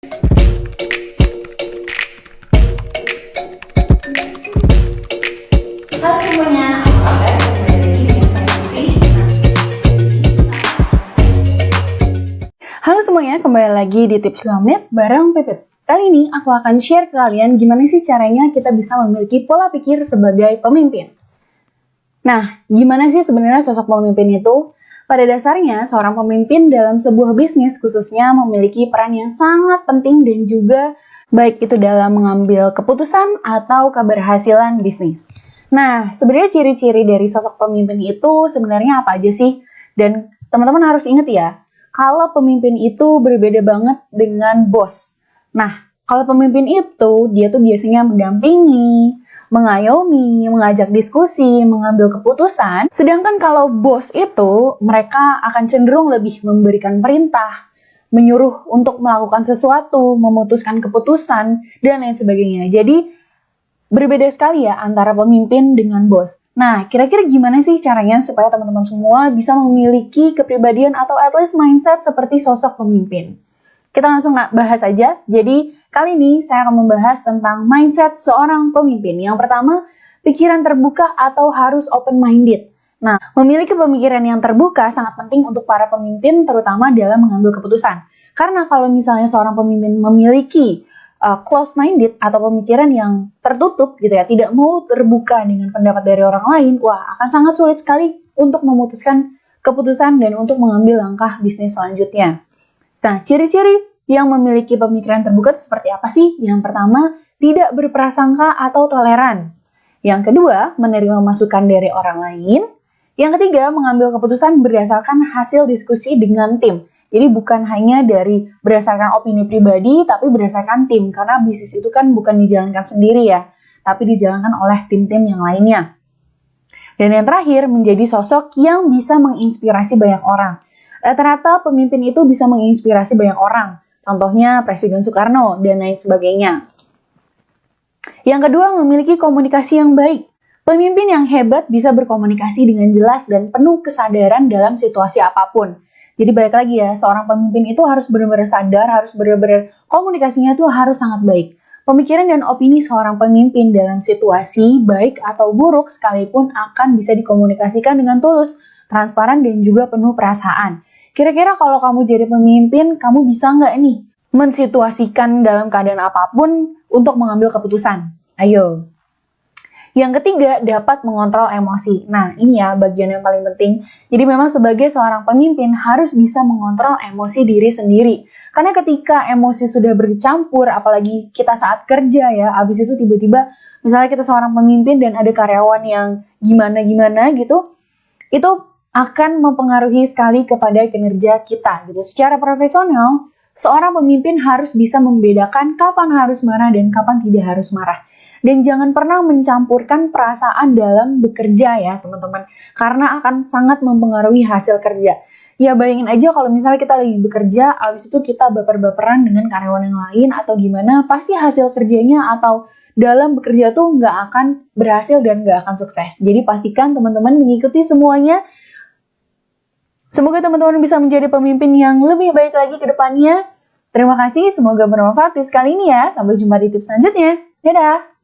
Halo semuanya, apa kabar? Kembali lagi dengan saya Putri. Halo semuanya, kembali lagi di Tips 5 Menit bareng Pipit. Kali ini aku akan share ke kalian gimana sih caranya kita bisa memiliki pola pikir sebagai pemimpin. Nah, gimana sih sebenarnya sosok pemimpin itu? Pada dasarnya, seorang pemimpin dalam sebuah bisnis khususnya memiliki peran yang sangat penting dan juga baik itu dalam mengambil keputusan atau keberhasilan bisnis. Nah, sebenarnya ciri-ciri dari sosok pemimpin itu sebenarnya apa aja sih? Dan teman-teman harus ingat ya, kalau pemimpin itu berbeda banget dengan bos. Nah, kalau pemimpin itu, dia tuh biasanya mendampingi, mengayomi, mengajak diskusi, mengambil keputusan. Sedangkan kalau bos itu, mereka akan cenderung lebih memberikan perintah, menyuruh untuk melakukan sesuatu, memutuskan keputusan, dan lain sebagainya. Jadi, berbeda sekali ya antara pemimpin dengan bos. Nah, kira-kira gimana sih caranya supaya teman-teman semua bisa memiliki kepribadian atau at least mindset seperti sosok pemimpin? Kita langsung bahas aja. Jadi, kali ini saya akan membahas tentang mindset seorang pemimpin. Yang pertama, pikiran terbuka atau harus open-minded. Nah, memiliki pemikiran yang terbuka sangat penting untuk para pemimpin, terutama dalam mengambil keputusan. Karena kalau misalnya seorang pemimpin memiliki close-minded atau pemikiran yang tertutup gitu ya, tidak mau terbuka dengan pendapat dari orang lain, wah akan sangat sulit sekali untuk memutuskan keputusan dan untuk mengambil langkah bisnis selanjutnya. Nah, ciri-ciri yang memiliki pemikiran terbuka itu seperti apa sih? Yang pertama, tidak berprasangka atau toleran. Yang kedua, menerima masukan dari orang lain. Yang ketiga, mengambil keputusan berdasarkan hasil diskusi dengan tim. Jadi bukan hanya dari berdasarkan opini pribadi, tapi berdasarkan tim. Karena bisnis itu kan bukan dijalankan sendiri ya, tapi dijalankan oleh tim-tim yang lainnya. Dan yang terakhir, menjadi sosok yang bisa menginspirasi banyak orang. Rata-rata pemimpin itu bisa menginspirasi banyak orang. Contohnya Presiden Soekarno dan lain sebagainya. Yang kedua, memiliki komunikasi yang baik. Pemimpin yang hebat bisa berkomunikasi dengan jelas dan penuh kesadaran dalam situasi apapun. Jadi balik lagi ya, seorang pemimpin itu harus benar-benar sadar, harus benar-benar komunikasinya itu harus sangat baik. Pemikiran dan opini seorang pemimpin dalam situasi baik atau buruk sekalipun akan bisa dikomunikasikan dengan tulus, transparan, dan juga penuh perasaan. Kira-kira kalau kamu jadi pemimpin, kamu bisa nggak nih mensituasikan dalam keadaan apapun untuk mengambil keputusan? Ayo. Yang ketiga, dapat mengontrol emosi. Nah, ini ya bagian yang paling penting. Jadi memang sebagai seorang pemimpin harus bisa mengontrol emosi diri sendiri. Karena ketika emosi sudah bercampur, apalagi kita saat kerja ya, abis itu tiba-tiba misalnya kita seorang pemimpin dan ada karyawan yang gimana-gimana gitu, itu akan mempengaruhi sekali kepada kinerja kita gitu. Secara profesional, seorang pemimpin harus bisa membedakan kapan harus marah dan kapan tidak harus marah. Dan jangan pernah mencampurkan perasaan dalam bekerja ya teman-teman. Karena akan sangat mempengaruhi hasil kerja. Ya bayangin aja kalau misalnya kita lagi bekerja, abis itu kita baper-baperan dengan karyawan yang lain atau gimana, pasti hasil kerjanya atau dalam bekerja tuh nggak akan berhasil dan nggak akan sukses. Jadi pastikan teman-teman mengikuti semuanya. Semoga teman-teman bisa menjadi pemimpin yang lebih baik lagi ke depannya. Terima kasih, semoga bermanfaat tips kali ini ya. Sampai jumpa di tips selanjutnya. Dadah!